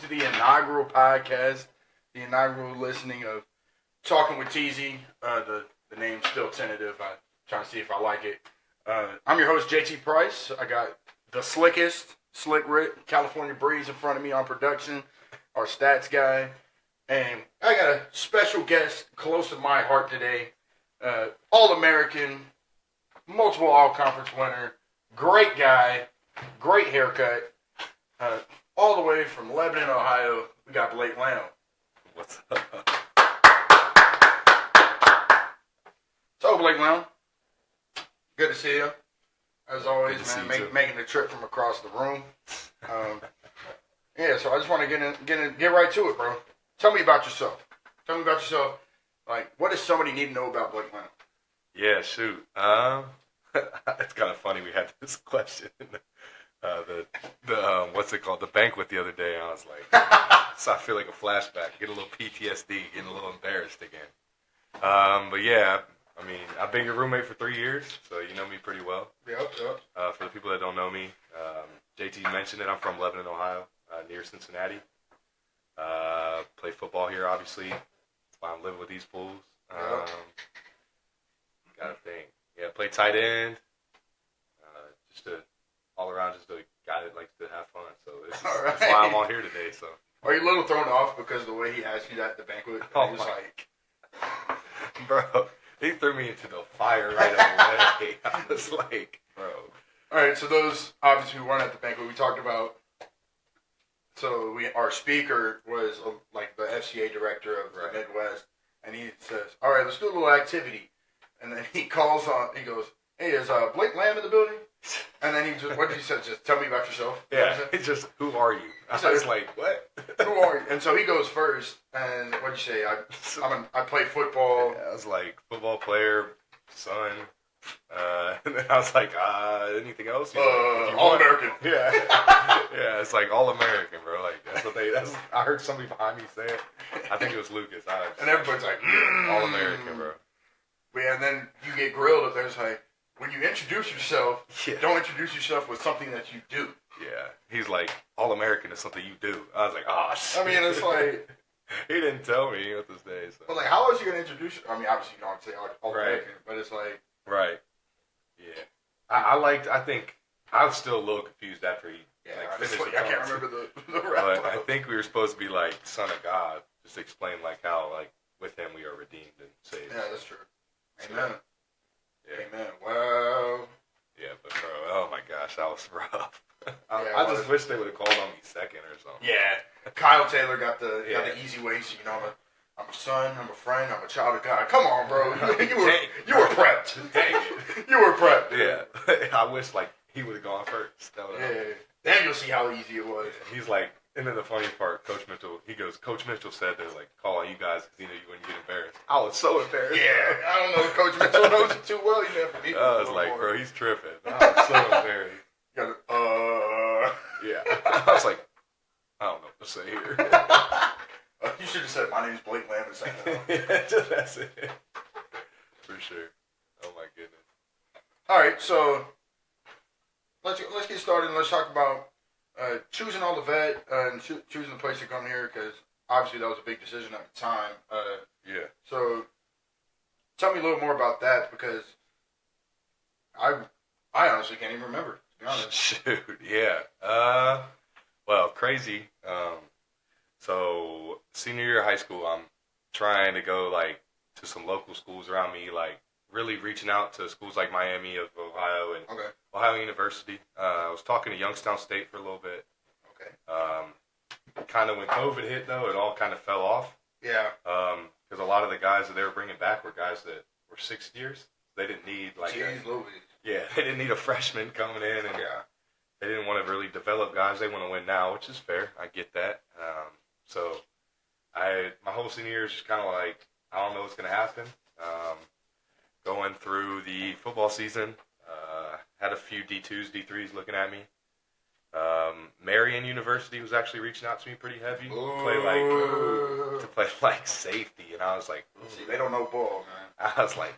to the inaugural podcast, the inaugural listening of Talking with TZ. The name's still tentative. I'm trying to see if I like it. I'm your host, JT Price. I got the Slick Rick, California Breeze in front of me on production, our stats guy. And I got a special guest close to my heart today. All-American, multiple all-conference winner, great guy, great haircut. All the way from Lebanon, Ohio, we got Blake Lamb. What's up? So, Blake Lamb, good to see you. As always, man, making the trip from across the room. Yeah, so I just want to get right to it, bro. Tell me about yourself. Like, what does somebody need to know about Blake Lamb? Yeah, shoot. It's kind of funny we had this question. What's it called? The banquet the other day. I was like, so I feel like a flashback. Get a little PTSD. Getting a little embarrassed again. But yeah, I mean, I've been your roommate for 3 years, so you know me pretty well. Yep. For the people that don't know me, JT mentioned it. I'm from Lebanon, Ohio, near Cincinnati. Play football here, obviously. That's why I'm living with these fools. Got a thing. Yeah, play tight end. All around, just a guy that likes to have fun. So that's why I'm on here today. So are you a little thrown off because of the way he asked you that at the banquet? Oh, he was like, bro, he threw me into the fire right away. I was like, bro. All right, so those obviously who weren't at the banquet, we talked about. So our speaker was like the FCA director of the Midwest, and he says, "All right, let's do a little activity." And then he calls on. He goes, "Hey, is Blake Lamb in the building?" And then he just, what did he say? Just tell me about yourself. Yeah, it's just, who are you? I was like, what? Who are you? And so he goes first. And what did you say? I play football. Yeah, I was like, football player, son. And then I was like, anything else? All-American. Yeah. Yeah, it's like All-American, bro. Like, I heard somebody behind me say it. I think it was Lucas. And everybody's like, All-American, bro. Yeah, and then you get grilled if there's like, when you introduce yourself, don't introduce yourself with something that you do. Yeah. He's like, All-American is something you do. I was like, oh, shit. I mean, it's like... He didn't tell me what this day. So. But like, how else are you going to introduce... I mean, obviously you don't say All-American, but it's like... Right. Yeah. I think I was still a little confused after he finished the I can't remember the rap. But I think we were supposed to be like, Son of God. Just explain like how, like, with him we are redeemed and saved. Yeah, that's true. Amen. Yeah. Amen. Well. Yeah, but bro, oh my gosh, that was rough. I just wish they would have called on me second or something. Yeah. Kyle Taylor got the easy way, so you know I'm a son, I'm a friend, I'm a child of God. Come on, bro. You were prepped. Dang it. You were prepped. Yeah. I wish like he would have gone first. Then you'll see how easy it was. He's like, and then the funny part, Coach Mitchell said they're like, call on you guys because he knew you wouldn't get embarrassed. I was so embarrassed. Yeah, I don't know. Coach Mitchell knows it too well. You never need I was like, bro, he's tripping. I was so embarrassed. Yeah. I was like, I don't know what to say here. You should have said, my name's Blake Lamb and said that. That's it. For sure. Oh my goodness. All right, so let's get started and let's talk about choosing all the vet and choosing the place to come here, because obviously that was a big decision at the time. Yeah. So tell me a little more about that, because I honestly can't even remember, to be honest. Shoot, yeah. Well, crazy. So senior year of high school, I'm trying to go like to some local schools around me, like really reaching out to schools like Miami of Ohio and Ohio University. I was talking to Youngstown State for a little bit. Kind of when COVID hit, though, it all kind of fell off. Yeah. Because a lot of the guys that they were bringing back were guys that were 6 years. They didn't need like they didn't need a freshman coming in, and they didn't want to really develop guys. They want to win now, which is fair. I get that. So my whole senior year is just kind of like, I don't know what's going to happen. Going through the football season, had a few D2s, D3s looking at me. Marian University was actually reaching out to me pretty heavy to play like safety, and I was like, see, they don't know ball, man. I was like,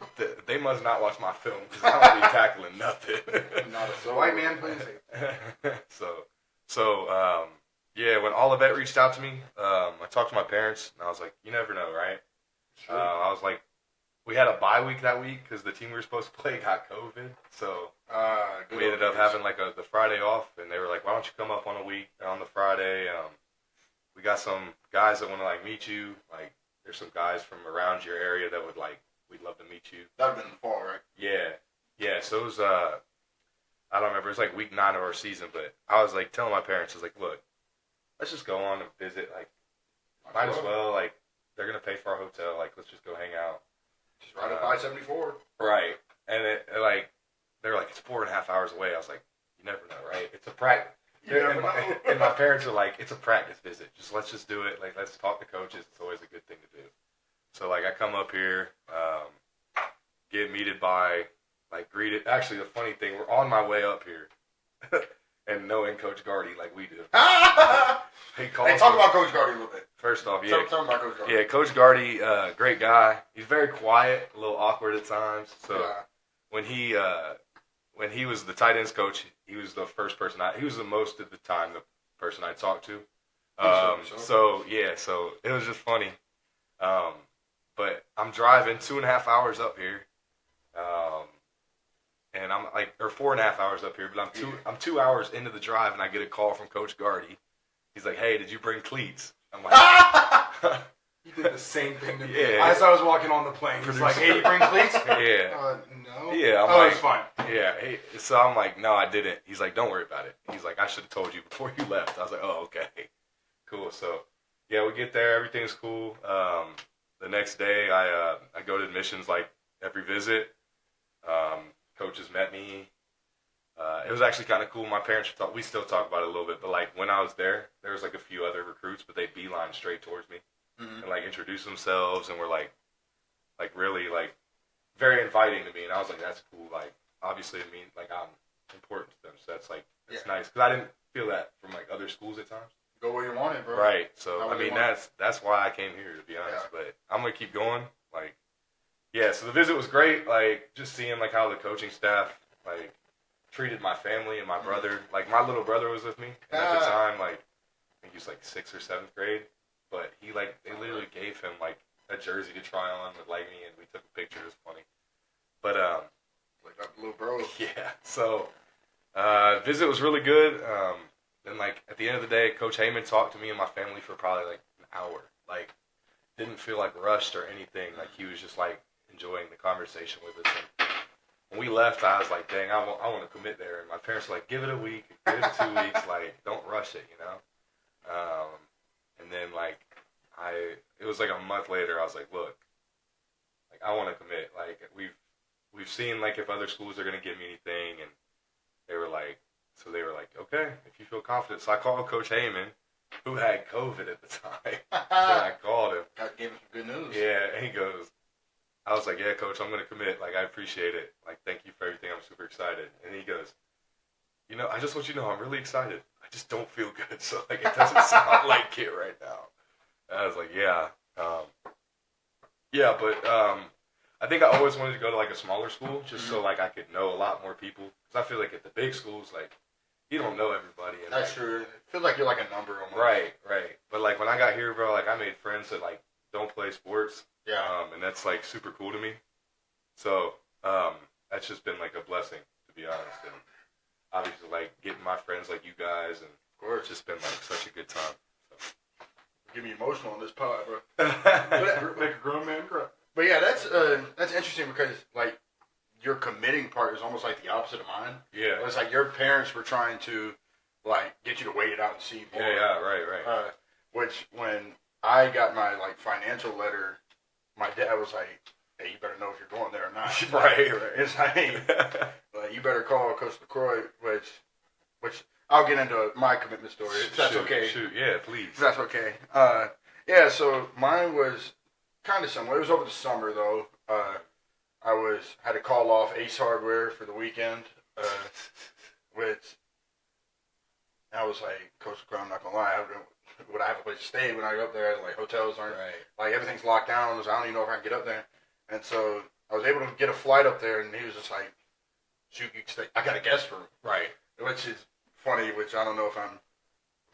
they must not watch my film because I don't be tackling nothing. Not a white man playing safety. Yeah, when Olivet reached out to me, I talked to my parents, and I was like, you never know, right? Sure. I was like, we had a bye week that week because the team we were supposed to play got COVID, so we ended up having like the Friday off, and they were like, why don't you come up on the Friday? We got some guys that want to like meet you. Like, there's some guys from around your area that we'd love to meet you. That would have been in the fall, right? Yeah. So it was I don't remember. It was like week 9 of our season, but I was like telling my parents, I was like, look, let's just go on and visit. Like, might as well. Like, they're gonna pay for our hotel. Like, let's just go hang out. Just right up I-74. Right. And it like, they're like, it's 4.5 hours away. I was like, you never know, right? It's a practice. And my parents are like, it's a practice visit. Let's just do it. Like, let's talk to coaches. It's always a good thing to do. So like, I come up here, get meted by, like, greeted. Actually, the funny thing, we're on my way up here, and knowing Coach Gardy like we do. Hey, talk about Coach Gardy a little bit. First off, yeah. Tell me about Coach Gardy. Yeah, Coach Gardy, great guy. He's very quiet, a little awkward at times. So when he was the tight ends coach, he was the first person he was the most of the time the person I talked to. So it was just funny. But I'm driving 2.5 hours up here. And I'm like, or 4.5 hours up here, but I'm 2 hours into the drive, and I get a call from Coach Gardy. He's like, hey, did you bring cleats? I'm like, he did the same thing to me. Yeah. As I was walking on the plane, he's like, hey, you bring cleats? Yeah. No. Yeah, I'm like, it's fine. Yeah. So I'm like, no, I didn't. He's like, don't worry about it. He's like, I should have told you before you left. I was like, oh, okay. Cool. So, yeah, we get there. Everything's cool. The next day, I go to admissions like every visit. Coaches met me. It was actually kind of cool. My parents we still talk about it a little bit, but like when I was there was like a few other recruits, but they beeline straight towards me and like introduced themselves and were like really like very inviting to me, and I was like, that's cool. Like, obviously, I mean, like, I'm important to them, so that's like it's nice because I didn't feel that from like other schools at times. Go where you want it, bro. Right. So I mean, that's why I came here, to be honest. Yeah. But I'm gonna keep going. Like, yeah. So the visit was great. Like, just seeing like how the coaching staff like treated my family and my brother. Like, my little brother was with me, and at the time, like, I think he was like 6th or 7th grade. But they literally gave him like a jersey to try on with like me, and we took a picture. It was funny. But like that little bro. Yeah. So visit was really good. Then like at the end of the day, Coach Heyman talked to me and my family for probably like an hour. Like, didn't feel like rushed or anything. Like, he was just like enjoying the conversation with us. And when we left, I was like, dang, I want to commit there. And my parents were like, give it a week, give it 2 weeks, like, don't rush it, you know? And then, like, it was like a month later, I was like, look, like, I want to commit. Like, we've seen, like, if other schools are going to give me anything, and they were like, okay, if you feel confident. So I called Coach Heyman, who had COVID at the time. And I called him. Gave him some good news. Yeah, and he goes, I was like, yeah, Coach, I'm going to commit. Like, I appreciate it. Like, thank you for everything. I'm super excited. And he goes, you know, I just want you to know I'm really excited. I just don't feel good. So, like, it doesn't sound like it right now. And I was like, yeah. But I think I always wanted to go to, like, a smaller school just so, like, I could know a lot more people. Because I feel like at the big schools, like, you don't know everybody. And, that's true. It feels like you're like a number almost. Right. But, like, when I got here, bro, like, I made friends that, like, don't play sports. Yeah. And that's, like, super cool to me. So, that's just been, like, a blessing, to be honest. And obviously, like, getting my friends like you guys, and of course, it's just been, like, such a good time. So. Get me emotional on this pod, bro. Make a grown man cry. But yeah, that's interesting because, like, your committing part is almost like the opposite of mine. Yeah. It's like your parents were trying to, like, get you to wait it out and see more. Yeah, right. Which, when I got my, like, financial letter, my dad was like, hey, you better know if you're going there or not. Right. It's like, you better call Coach LaCroix, which I'll get into my commitment story, if that's okay. Shoot, yeah, please. If that's okay. Yeah, so mine was kind of similar. It was over the summer, though. I had to call off Ace Hardware for the weekend, which I was like, Coach LaCroix, I'm not going to lie, would I have a place to stay when I go up there? Like, hotels aren't, like, everything's locked down, so I don't even know if I can get up there. And so I was able to get a flight up there, and he was just like, shoot, you can stay. I got a guest room. Right. Which is funny, which I don't know if I'm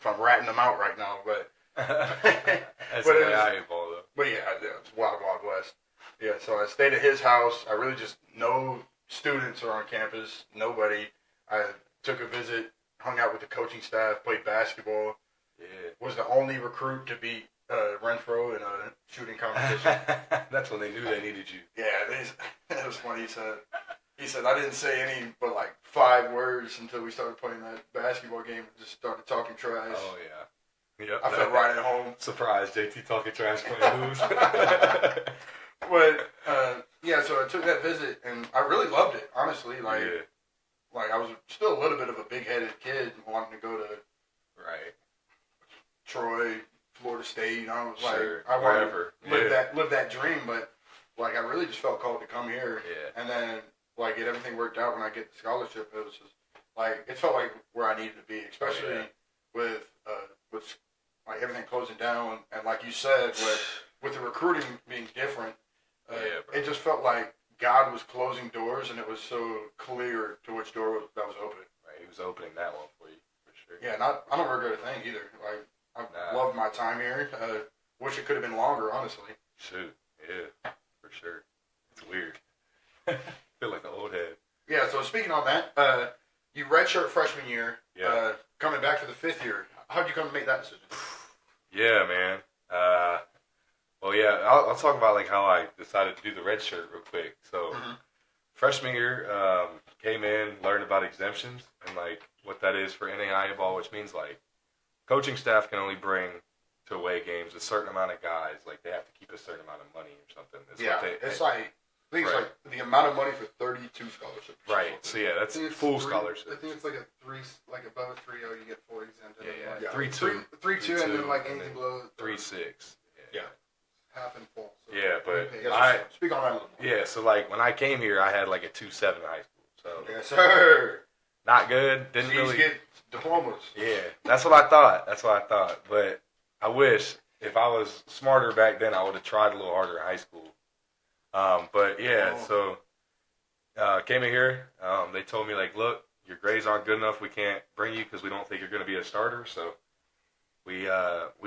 if I'm ratting them out right now, but That's but the it way was- I ball though. But yeah, it's Wild Wild West. Yeah, so I stayed at his house. I really just no students are on campus. Nobody. I took a visit, hung out with the coaching staff, played basketball. Yeah. Was the only recruit to beat Renfro in a shooting competition. That's when they knew they needed you. Yeah, it was funny. He said I didn't say any but like 5 words until we started playing that basketball game and just started talking trash. Oh yeah. Yep. I felt right at home. Surprised JT talking trash playing moves. But yeah, so I took that visit and I really loved it. Honestly, like I was still a little bit of a big-headed kid wanting to go to Right. Troy, Florida State. I was Sure. like, I wanted Wherever. to live that dream, but like I really just felt called to come here. Yeah. And then like everything worked out when I get the scholarship. It was just like it felt like where I needed to be, especially with like everything closing down and like you said with the recruiting being different. It just felt like God was closing doors, and it was so clear to which door that was open. Right. He was opening that one for you for sure. Yeah, I don't regret a thing either. Like I loved my time here. Wish it could have been longer, honestly. Shoot. Yeah. For sure. It's weird. Feel like the old head. Yeah. So speaking on that, you redshirt freshman year. Yeah. Coming back for the 5th year. How'd you come to make that decision? Yeah, man. Well, yeah, I'll talk about like how I decided to do the red shirt real quick. So, freshman year, came in, learned about exemptions and like what that is for NAIA ball, which means like coaching staff can only bring to away games a certain amount of guys. Like they have to keep a certain amount of money or something. It's like I think it's like the amount of money for 32 scholarships. Right. So yeah, that's full scholarship. I think it's like a 3, like above a 3.0, you get 4 exempt. And Yeah, then yeah. like 3.2. 3.2, and then like anything then below 3.6. Yeah. half and full. So Yeah, but you pay- Yes, sir. Speak on that a little more. Yeah, so like when I came here, I had like a 2.7 in high school. So Yes, sir. not good. Didn't C's really get diplomas. Yeah, that's what I thought. But I wish if I was smarter back then, I would have tried a little harder in high school. But yeah, so came in here. They told me like, look, your grades aren't good enough. We can't bring you because we don't think you're going to be a starter. So we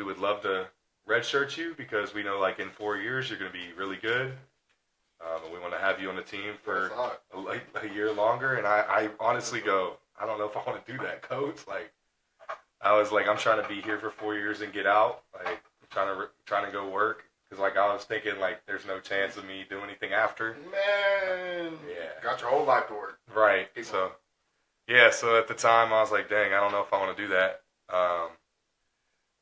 would love to redshirt you because we know like in 4 years you're going to be really good. And we want to have you on the team for a year longer. And I honestly go, I don't know if I want to do that, coach. Like, I was like, I'm trying to be here for 4 years and get out. Like, I'm trying to go work. Because, like, I was thinking, like, there's no chance of me doing anything after. Man. Yeah. Got your whole life to work. Right. So, yeah, so at the time, I was like, dang, I don't know if I want to do that.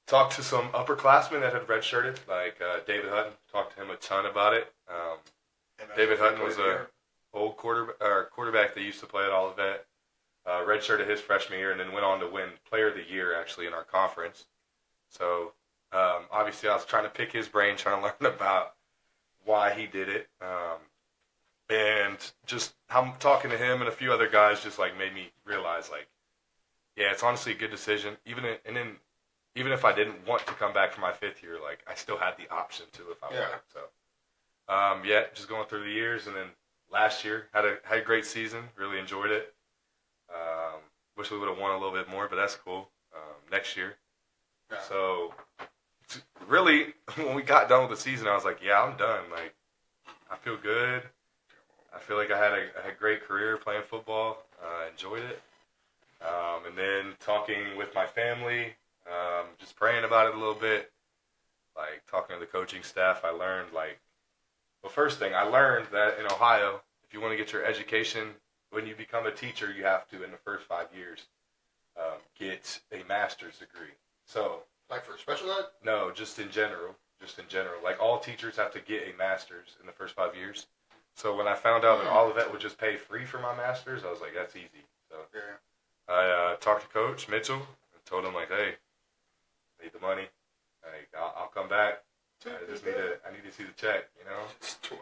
Talked to some upperclassmen that had redshirted, like David Hutton. Talked to him a ton about it. David Hutton was a old quarterback that used to play at Olivet. Redshirted his freshman year and then went on to win Player of the Year, actually, in our conference. So, obviously, I was trying to pick his brain, trying to learn about why he did it. And just talking to him and a few other guys just, like, made me realize, like, yeah, it's honestly a good decision. Even if I didn't want to come back for my 5th year, like, I still had the option to if I wanted. So, just going through the years. And then last year, had a great season. Really enjoyed it. Wish we would have won a little bit more, but that's cool. Next year. Yeah. So, really, when we got done with the season, I was like, yeah, I'm done. Like, I feel good. I feel like I had a great career playing football. Enjoyed it. And then talking with my family, just praying about it a little bit. Like, talking to the coaching staff, I learned, like, well, first thing, I learned that in Ohio, if you want to get your education, when you become a teacher, you have to, in the first 5 years, get a master's degree. So, like for special ed? No, just in general. Like, all teachers have to get a master's in the first 5 years. So when I found out that Olivet would just pay free for my master's, I was like, that's easy. So I talked to Coach Mitchell and told him, like, hey, I need the money. Like, I'll come back. I need to see the check, you know. It's $12,000.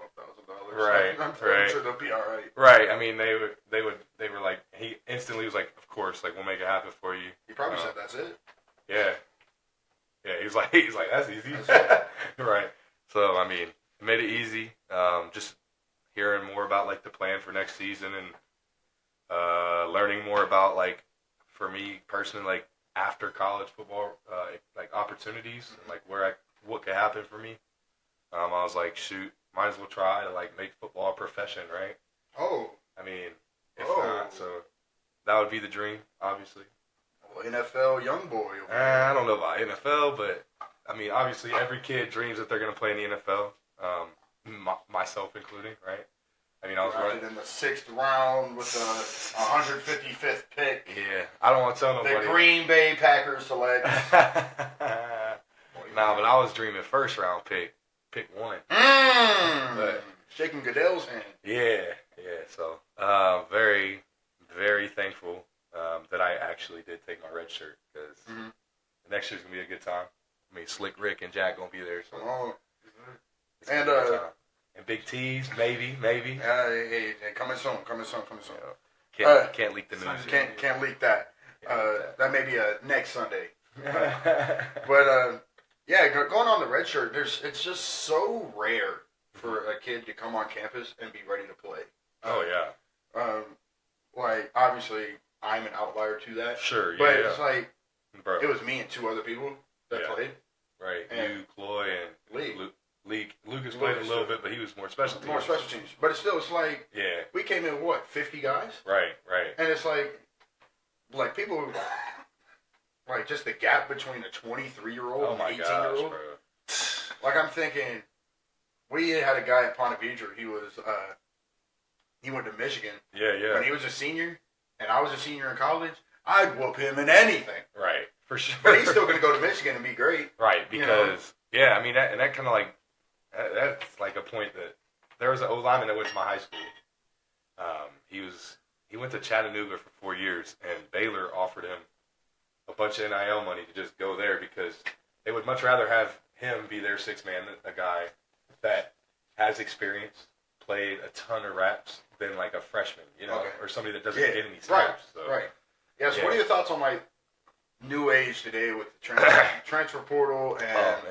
Right, I'm right. sure they'll be all right. Right. I mean, they were like, he instantly was like, of course, like, we'll make it happen for you. He probably said that's it. Yeah. Yeah. He's like, that's easy. Right. So I mean, it made it easy. Just hearing more about like the plan for next season and learning more about, like, for me personally, like after college football like opportunities, and like what could happen for me. I was like, shoot, might as well try to like make football a profession, right? Oh. I mean, if not, so that would be the dream, obviously. Well, NFL young boy. I don't know about NFL, but I mean, obviously, every kid dreams that they're going to play in the NFL, myself including, right? I mean, I was drafted in the 6th round with the 155th pick. Yeah, I don't want to tell nobody. The Green Bay Packers select. Nah, but I was dreaming 1st round pick 1. But shaking Goodell's hand. Yeah. So, very, very thankful that I actually did take my red shirt because next year's gonna be a good time. I mean, Slick Rick and Jack gonna be there. So. It's gonna be a good time. And Big T's, maybe. Hey, coming soon. Can't leak the news. Can't leak that. That may be next Sunday. But yeah, going on the red shirt, it's just so rare for a kid to come on campus and be ready to play. Oh yeah. Like obviously I'm an outlier to that. Sure. But yeah. it's like, bro, it was me and 2 other people that played. Right. And you, Cloy, and League. Lucas played a little bit, but he was more special teams. More special teams. But it's like, we came in, 50 guys? Right. And it's like people, like just the gap between a 23-year-old and an 18-year-old. Bro. Like I'm thinking, we had a guy at Ponte Vedra. He went to Michigan. Yeah. When he was a senior, and I was a senior in college, I'd whoop him in anything. Right, for sure. But he's still going to go to Michigan and be great. Right, because, I mean, that kind of like, that's like a point that, there was an O-lineman that went to my high school. He went to Chattanooga for 4 years, and Baylor offered him a bunch of NIL money to just go there because they would much rather have him be their 6th man, a guy that has experience, played a ton of reps, than like a freshman, or somebody that doesn't get any snaps. Right. Yeah, so what are your thoughts on like new age today with the transfer portal and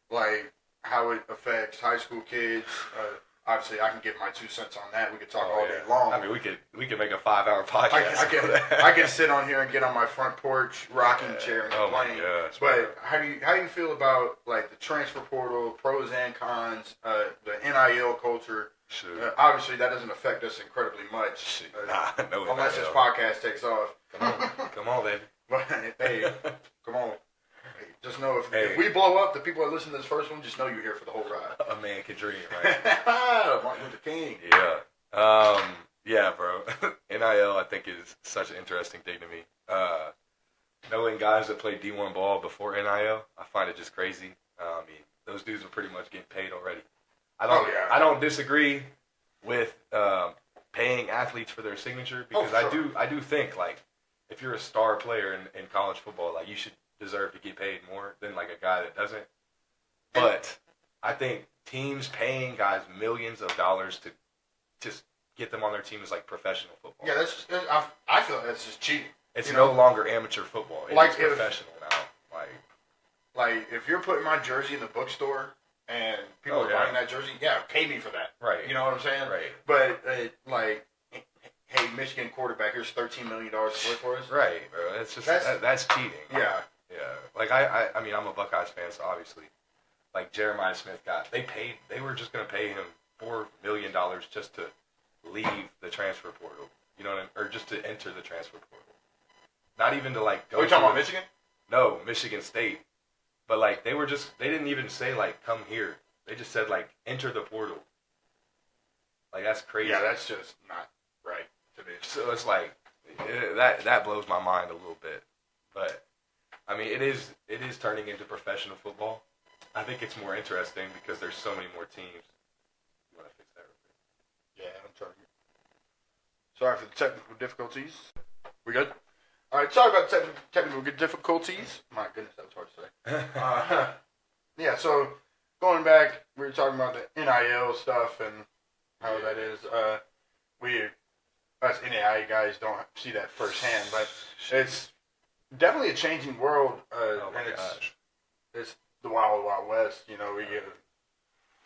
like how it affects high school kids? Obviously, I can give my 2 cents on that. We could talk all day long. I mean, we could make a 5-hour podcast. I can sit on here and get on my front porch, rocking chair, and complain. But how do you feel about like the transfer portal, pros and cons, the NIL culture? Sure. Obviously, that doesn't affect us incredibly much, unless this podcast takes off. Come on, baby. But hey, come on. Hey, just know if we blow up, the people that listen to this first one, just know you're here for the whole ride. A man can dream, right? Martin Luther King. Yeah. Yeah, bro. NIL, I think, is such an interesting thing to me. Knowing guys that play D1 ball before NIL, I find it just crazy. I mean, those dudes are pretty much getting paid already. I don't disagree with paying athletes for their signature because I do think like if you're a star player in college football, like you should deserve to get paid more than like a guy that doesn't. But I think teams paying guys millions of dollars to just get them on their team is like professional football. Yeah, I feel that's just cheating. It's no longer amateur football. It's professional now. Like if you're putting my jersey in the bookstore and people are buying that jersey, pay me for that. Right. You know what I'm saying? Right. But like, hey, Michigan quarterback, here's $13 million to play for us. Right, bro. It's just that's cheating. Yeah. Yeah. Like I mean, I'm a Buckeyes fan, so obviously, like Jeremiah Smith they were just gonna pay him $4 million just to leave the transfer portal. You know what I mean? Or just to enter the transfer portal. Not even to like go. Are you talking about Michigan? No, Michigan State. But like they didn't even say like come here. They just said like enter the portal. Like that's crazy. Yeah, that's just not right to me. So it's like that blows my mind a little bit. But I mean it is turning into professional football. I think it's more interesting because there's so many more teams. You want to fix that real quick? Yeah, I'm trying. Sorry for the technical difficulties. We good? All right, sorry about the technical difficulties. My goodness, that was hard to say. Yeah, so going back, we were talking about the NIL stuff and how that is. Us NIL guys don't see that firsthand, but it's definitely a changing world. It's the wild, wild west. You know,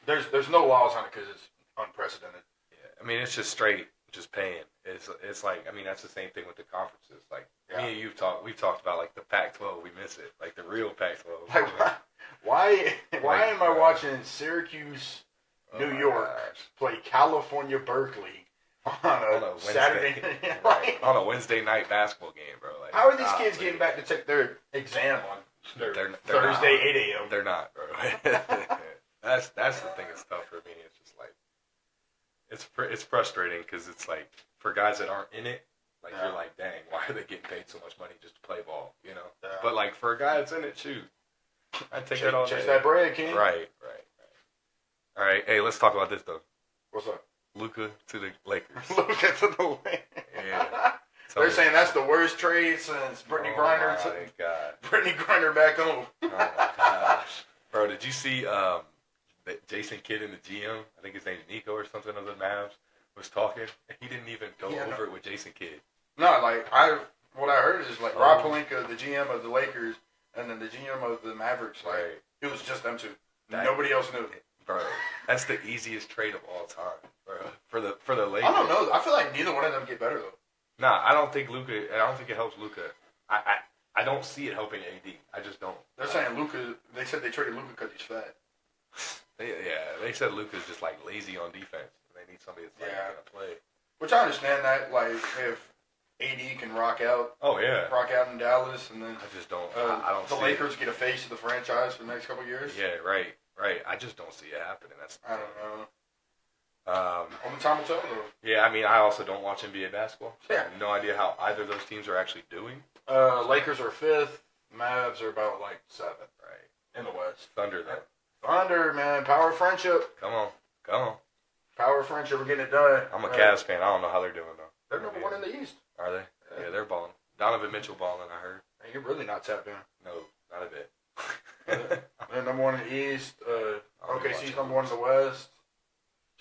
there's no laws on it because it's unprecedented. Yeah, I mean it's just straight just paying. It's like, I mean, that's the same thing with the conferences. Like Yeah. me and we've talked about like the Pac-12. We miss it, like the real Pac-12. Like, why am I right. watching Syracuse, New my York gosh. play California, Berkeley on a Wednesday. Saturday? Right. On a Wednesday night basketball game, bro. Like, How are these kids getting back to take their exam on They're Thursday, not. 8 a.m.? They're not, bro. That's the thing that's tough for me. It's just like it's frustrating because it's like for guys that aren't in it, like Yeah. you're like, dang, why are they getting paid so much money just to play ball? You know. Yeah. But like for a guy that's in it, shoot, I take that all Chase day. that bread, King. Right. All right. Hey, let's talk about this though. What's up? Luka to the Lakers. Look at the way. Yeah. They're saying that's the worst trade since Brittany Griner. Oh my god. Brittany Griner back home. Oh my gosh. Bro, did you see that Jason Kidd in the GM, I think his name's Nico or something of the Mavs, was talking? He didn't even go over it with Jason Kidd. No, like what I heard is like Rob Pelinka, the GM of the Lakers, and then the GM of the Mavericks. Like Right. it was just them two. Nobody else knew. Bro, that's the easiest trade of all time, bro. For the Lakers. I don't know. I feel like neither one of them get better though. Nah, I don't think it helps Luka. I don't see it helping AD. I just don't. They're saying Luka. They said they traded Luka because he's fat. They said Luka's just like lazy on defense. They need somebody that's like gonna play. Which I understand that. Like if AD can rock out in Dallas, and then I just don't. I don't. the see Lakers it. get a face of the franchise for the next couple of years. Yeah, right. I just don't see it happening. That's I don't know. Only time will tell though. Yeah, I mean, I also don't watch NBA basketball. So Yeah. I have no idea how either of those teams are actually doing. Lakers are 5th. Mavs are about like 7th, Right. in the West. Thunder, though. Thunder, man, power of friendship. Come on. Power of friendship. We're getting it done. I'm a Cavs fan. I don't know how they're doing, though. They're number 1 in the East. Are they? Yeah, they're balling. Donovan Mitchell balling, I heard. Man, you're really not tapped in. No, not a bit. They're number 1 in the East. OKC's number 1 in the West.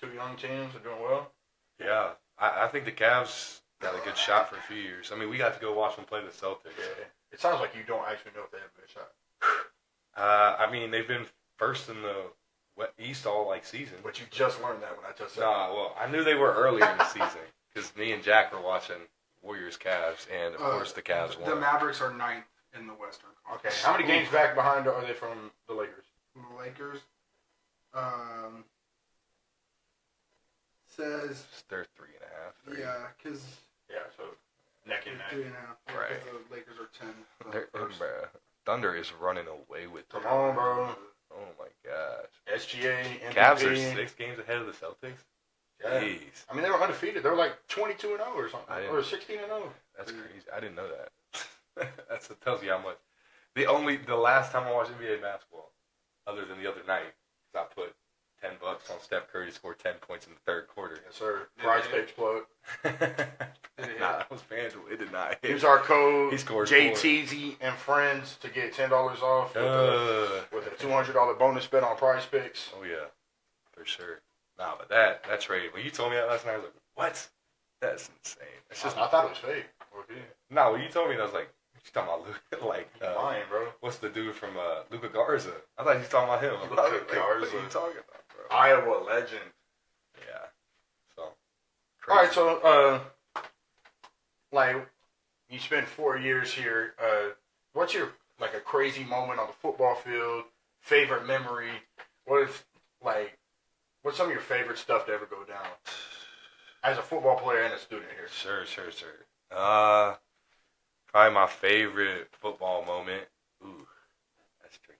2 young teams are doing well. Yeah, I think the Cavs got a good shot for a few years. I mean, we got to go watch them play the Celtics. Yeah. It sounds like you don't actually know if they have a good shot. I mean, they've been first in the East all like season. But you just learned that when I just said Nah, well, I knew they were earlier in the season because me and Jack were watching Warriors Cavs, and of course the Cavs won. The Mavericks are 9th in the Western Conference. Okay, how many games back behind are they from the Lakers? The Lakers says They're 3.5. 3. yeah, because Yeah, so neck and neck. 3.5. Right. Because the Lakers are 10. Bruh, Thunder is running away with them. Come on, bro. Oh my gosh. SGA, MVP. Cavs are 6 games ahead of the Celtics. Yeah. Jeez, I mean, they were undefeated. They were like 22-0 or I something, didn't- or 16-0. that's crazy. I didn't know that. That tells you how much. The last time I watched NBA basketball, other than the other night, because I put $10 on Steph Curry to score 10 points in the third quarter. Yes, sir. Prize page plug. Nah, that was FanDuel. It did not hit. Use our code He scores JTZ and friends to get $10 off with a $200 bonus bet on Prize Picks. Oh yeah, for sure. Nah, but that trade. When you told me that last night, I was like, "What? That's insane." It's just I thought it was fake. Okay. no. When you told me, that, I was like, "What you talking about, Luka?" Like, lying, bro. what's the dude from Luka Garza? I thought you was talking about him. I'm like, Luka what are Garza. you talking about, bro? Iowa legend. Yeah. So. All Crazy. right, so like you spent 4 years here. What's your like a crazy moment on the football field? Favorite memory? What's some of your favorite stuff to ever go down as a football player and a student here? Sure. Probably my favorite football moment. Ooh, that's tricky.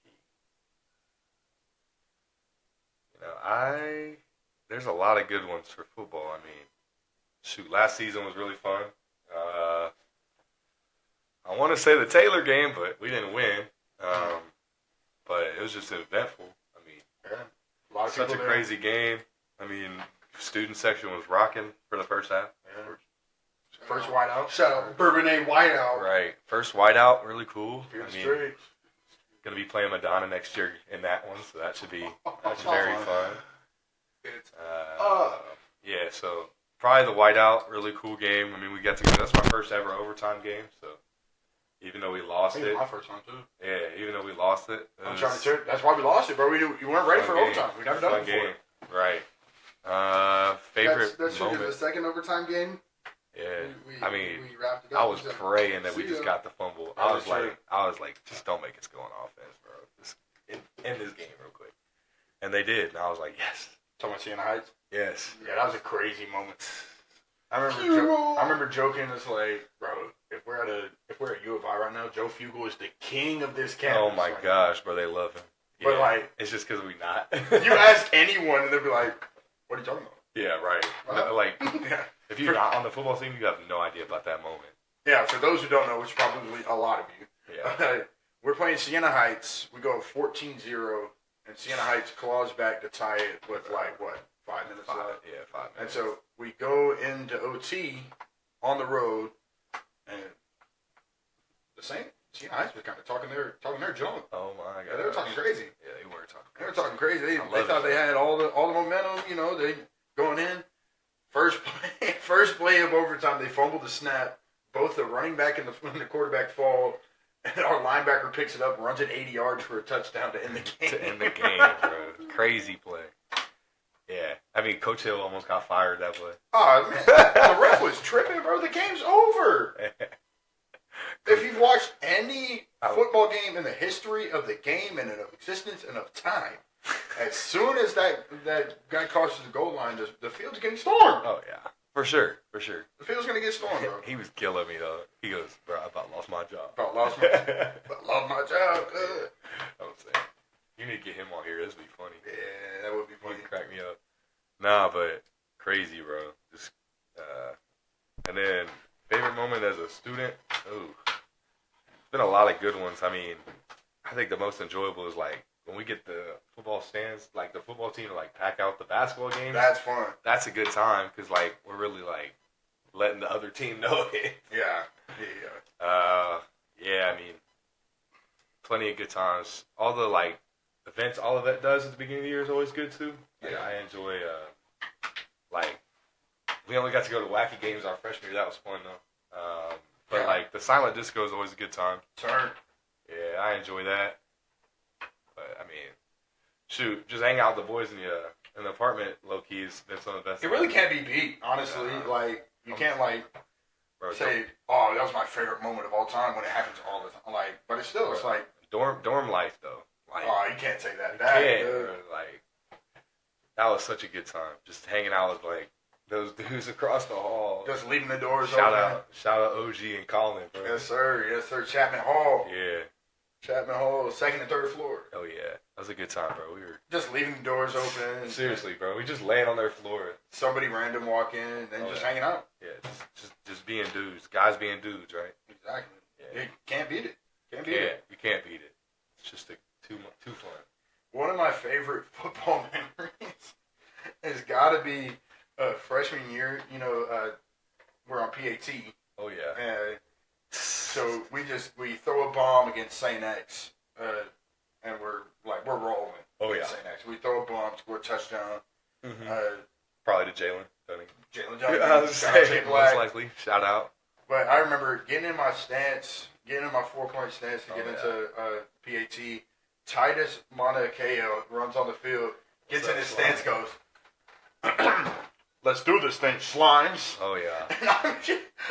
You know, there's a lot of good ones for football. I mean, shoot, last season was really fun. I want to say the Taylor game, but we didn't win. But it was just eventful. I mean, Yeah. A lot of such a people there. crazy game. I mean, student section was rocking for the first half. Yeah. First whiteout. Shout out Bourbonnais Whiteout. Right. First whiteout, really cool. Fear I the mean, streets. gonna be playing Madonna next year in that one, so that's very fun. It's Yeah, so probably the whiteout, really cool game. I mean, we got to go. That's my first ever overtime game, so even though we I lost think it, it was my first one too. yeah, even though we lost it, I'm trying to. That's why we lost it, bro. You weren't ready for game. overtime. We never done Fun it before. game, right? Favorite That's true. moment. The second overtime game. Yeah, We I wrapped it up. was praying that we See just ya. got the fumble. Yeah, I was that's like, just don't make us go on offense, bro. Just end this game real quick. And they did, and I was like, yes, Talking about Siena Heights. yes. Yeah, that was a crazy moment. I remember joking. It's like, bro, if we're at U of I right now, Joe Fugel is the king of this campus. Oh my right gosh, bro, they love him. But, Yeah, like- it's just because we not. You ask anyone, and they'll be like, "What are you talking about?" Yeah, right. Wow. No, like, Yeah. if you're not on the football team, you have no idea about that moment. Yeah, for those who don't know, which probably a lot of you, Yeah. we're playing Siena Heights. We go 14-0, and Siena Heights claws back to tie it with, 5 minutes left. 5 And minutes. so we go into OT on the road, and the same Siena Heights was kind of talking their junk. Oh my god. Yeah, they were talking crazy. Yeah, they were talking They were crazy. talking crazy. They I love thought it. they had all the momentum. You know, they going in first play of overtime. They fumbled the snap. Both the running back and the quarterback fall. And our linebacker picks it up, runs it 80 yards for a touchdown to end the game. To end the game, bro. Crazy play. Yeah. I mean, Coach Hill almost got fired that play. Oh man, the ref was tripping, bro. The game's over. If you've watched any football game in the history of the game and of existence and of time, as soon as that guy crosses the goal line, the field's getting stormed. Oh, yeah. For sure. For sure. The field's gonna get stormed, bro. He was killing me, though. He goes, bro, I about lost my job. About lost my, but love my job. I was saying, you need to get him on here. This would be funny. Yeah, that would be He funny. would crack me up. Nah, but crazy, bro. Just, and then, favorite moment as a student? Ooh. It's been a lot of good ones. I mean, I think the most enjoyable is, like, when we get the football stands, like, the football team to, like, pack out the basketball games. That's fun. That's a good time, because, like, we're really, like, letting the other team know it. Yeah. Yeah, I mean, plenty of good times. All the, like, events all of that does at the beginning of the year is always good, too. Like, Yeah. I enjoy, like, we only got to go to wacky games our freshman year. That was fun, though. But, Yeah. like, the silent disco is always a good time. Turn. Yeah, I enjoy that. But, I mean, shoot, just hang out with the boys in the apartment, low-key, has been some of the best. It really can't be beat, honestly. Like, you can't, like, Bro, say, oh, that was my favorite moment of all time when it happens all the time. Like, but it's still, it's like, dorm life, though. Like, oh, you can't say that. you That, can't, bro. Like, that was such a good time. Just hanging out with, like, those dudes across the hall. just leaving the doors Shout open. out OG and Colin, bro. Yes, sir. Yes, sir. Chapman Hall. Yeah. Chapman Hall, second and third floor. Oh yeah. That was a good time, bro. We were Just leaving the doors open. seriously, bro. We just laying on their floor. Somebody random walk in and then Oh, just yeah. hanging out. Yeah, just being dudes. Guys being dudes, right? Exactly. Yeah. You can't beat it. Can't beat Yeah, it. you can't beat it. It's just too fun. One of my favorite football memories has got to be freshman year. You know, we're on PAT. Oh yeah. And so we throw a bomb against St. X, and we're rolling. Oh, against yeah. St. X. We throw a bomb, score a touchdown. Mm-hmm. Probably to Jalen. Jalen I Johnson, was shout out saying, Jay most Black. likely. Shout out. But I remember getting in my stance, getting in my 4-point stance to Oh, get yeah. into PAT. Titus Monacao runs on the field, gets in his stance, goes, "Let's do this thing, slimes." Oh yeah.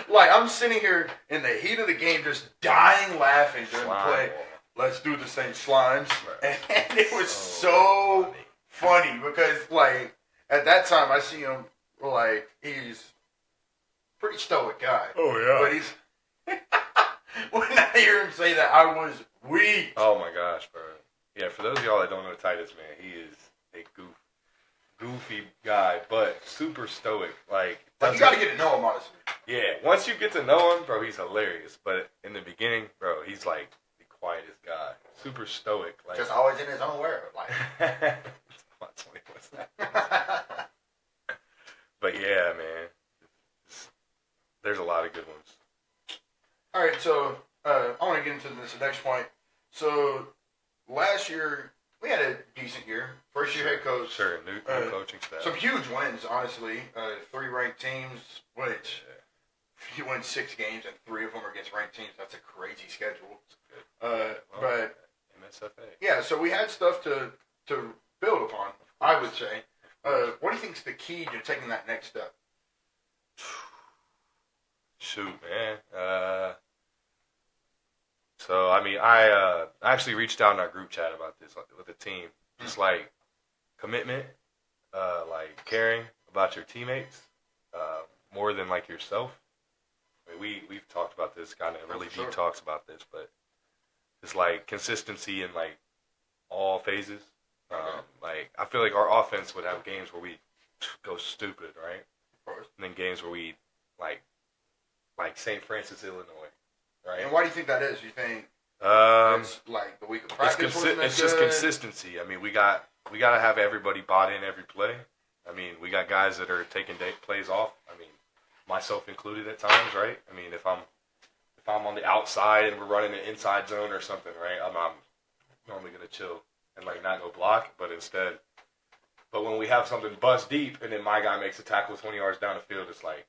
And I'm sitting here in the heat of the game, just dying laughing during the play. Let's do this thing, slimes. Right. And it was so funny because, like, at that time, I see him, like, he's a pretty stoic guy. Oh yeah. But he's, when I hear him say that, I was weak. Oh my gosh, bro. Yeah, for those of y'all that don't know Titus, man, he is a goofy guy, but super stoic. Like You got to get to know him, honestly. yeah, once you get to know him, bro, he's hilarious. But in the beginning, bro, he's like the quietest guy, super stoic. Like Just always in his own world. Like. That's funny, what's that? But yeah, man, there's a lot of good ones. All right, so I want to get into this next point. So last year we had a decent year. First year head coach. Sure, new coaching staff. Some huge wins, honestly. 3 ranked teams, which you win 6 games and 3 of them are against ranked teams. That's a crazy schedule. But MSFA. yeah, so we had stuff to build upon, I would say. What do you think is the key to taking that next step? Shoot, man. So I mean, I actually reached out in our group chat about this with the team. Just like commitment, like caring about your teammates, more than like yourself. I mean, we've talked about this, kind of really deep talks about this, but it's like consistency in like all phases. Like I feel like our offense would have games where we go stupid, right? Of course. And then games where we like St. Francis, Illinois, right? And why do you think that is? You think it's like the week of practice? It's just consistency. I mean, we got to have everybody bought in every play. I mean, we got guys that are taking plays off. I mean, myself included at times, right? I mean, if I'm on the outside and we're running an inside zone or something, right? I'm normally gonna chill and like not go block, but when we have something bust deep and then my guy makes a tackle 20 yards down the field, it's like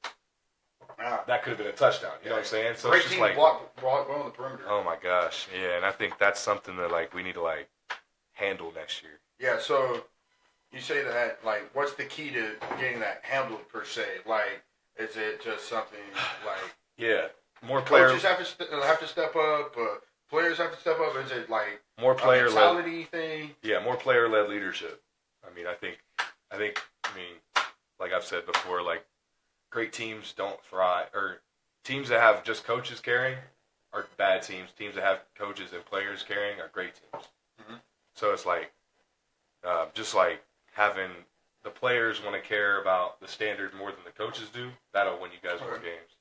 that could have been a touchdown. You know what I'm saying? So great it's just team like block on the perimeter. Oh my gosh, yeah, and I think that's something that like we need to like handle next year. Yeah, so you say that, like, what's the key to getting that handled per se? Like, is it just something like yeah, more players coaches have to step up, players have to step up? Is it like more player mentality thing? Yeah, more player led leadership. I mean, I think, like I've said before, like great teams don't thrive, or teams that have just coaches caring are bad teams. Teams that have coaches and players caring are great teams. Mm-hmm. So it's like, just like having the players want to care about the standard more than the coaches do. That'll win you guys more games.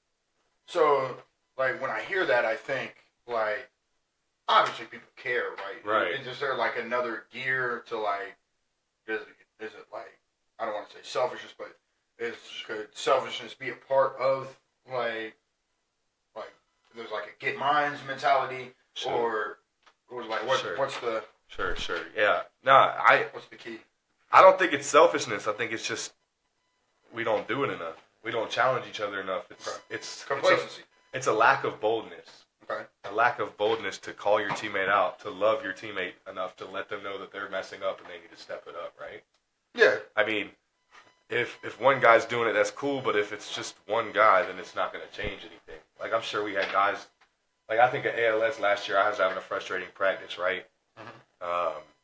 So, like, when I hear that, I think, like, obviously people care, right? Right. Is there, like, another gear to, like, is it, like, I don't want to say selfishness, but could selfishness be a part of, like, there's, like, a get mines mentality, Sure. or like, Sure. what's the... Sure. Yeah. No, What's the key? I don't think it's selfishness. I think it's just we don't do it enough. We don't challenge each other enough. It's complacency. It's a lack of boldness. Okay. A lack of boldness to call your teammate out, to love your teammate enough to let them know that they're messing up and they need to step it up, right? Yeah. I mean, if one guy's doing it, that's cool. But if it's just one guy, then it's not going to change anything. Like I'm sure we had guys. Like I think at ALS last year, I was having a frustrating practice, right? Mm-hmm.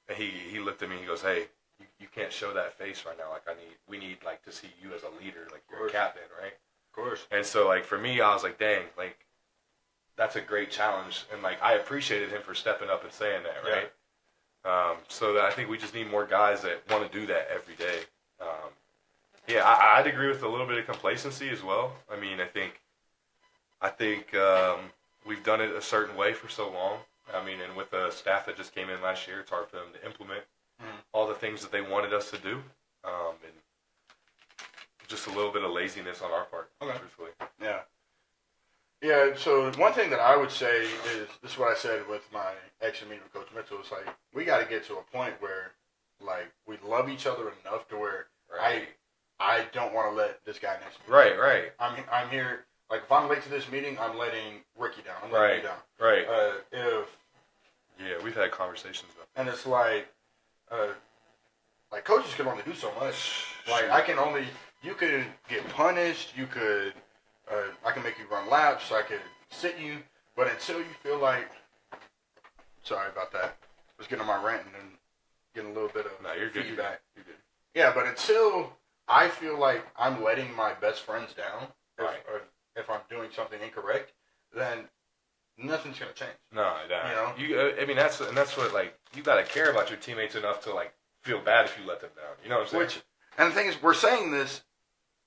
And he looked at me and he goes, "Hey, you can't show that face right now. Like we need like to see you as a leader, like you're a captain, right?" Of course. And so like for me, I was like, "Dang, like that's a great challenge," and like I appreciated him for stepping up and saying that, right? Yeah. So that I think we just need more guys that want to do that every day. Yeah, I'd agree with a little bit of complacency as well. I mean, I think we've done it a certain way for so long. I mean, and with the staff that just came in last year, it's hard for them to implement all the things that they wanted us to do, and just a little bit of laziness on our part, truthfully. Yeah. Yeah, so one thing that I would say is, this is what I said with my exit meeting with Coach Mitchell, it's like, we got to get to a point where, like, we love each other enough to where I don't want to let this guy next to me. Right. I'm here, like, if I'm late to this meeting, I'm letting Ricky down. I'm letting you down. Right. Yeah, we've had conversations about that. And it's like coaches can only do so much. Like, you could get punished, I can make you run laps, I could sit you, but until you feel like, sorry about that, I was getting on my rant and then getting a little bit of feedback. You're good. Yeah, but until I feel like I'm letting my best friends down, if I'm doing something incorrect, then nothing's gonna change. No. You know? I mean, that's what, like, you gotta care about your teammates enough to like feel bad if you let them down. You know what I'm saying? And the thing is, we're saying this,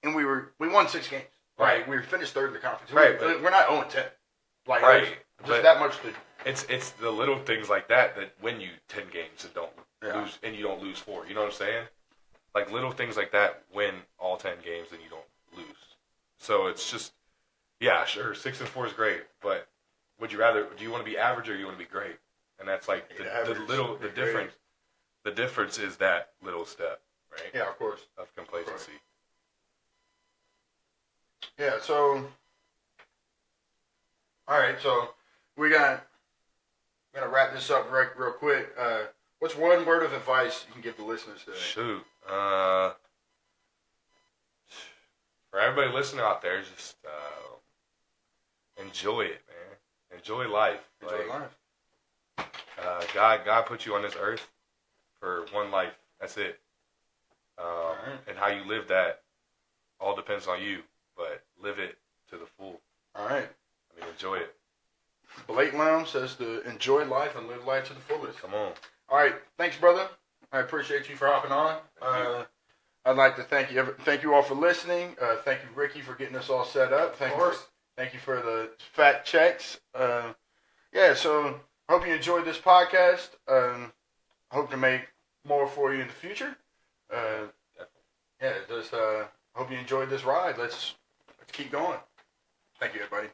and we won 6 games. Right. We finished third in the conference. Right. We're not 0-10. Like, right. Just that much to. It's the little things like that win you 10 games and don't lose, and you don't lose 4. You know what I'm saying? Like little things like that win all 10 games and you don't lose. So it's just, yeah, sure, 6-4 is great, but do you want to be average or you want to be great? And that's like the difference. The difference is that little step, right? Yeah, of course. Of complacency. Yeah, so, all right, so we're going to wrap this up real quick. What's one word of advice you can give the listeners today? Shoot. for everybody listening out there, just enjoy it, man. Enjoy life. Enjoy life. God put you on this earth for one life. That's it. Right. And how you live that all depends on you, but live it to the full. All right. I mean, enjoy it. Blake Lowndes says to enjoy life and live life to the fullest. Come on. All right. Thanks, brother. I appreciate you for hopping on. I'd like to thank you all for listening. Thank you, Ricky, for getting us all set up. Thank you for the fact checks. So hope you enjoyed this podcast. Hope to make more for you in the future. Just hope you enjoyed this ride. Let's keep going. Thank you, everybody.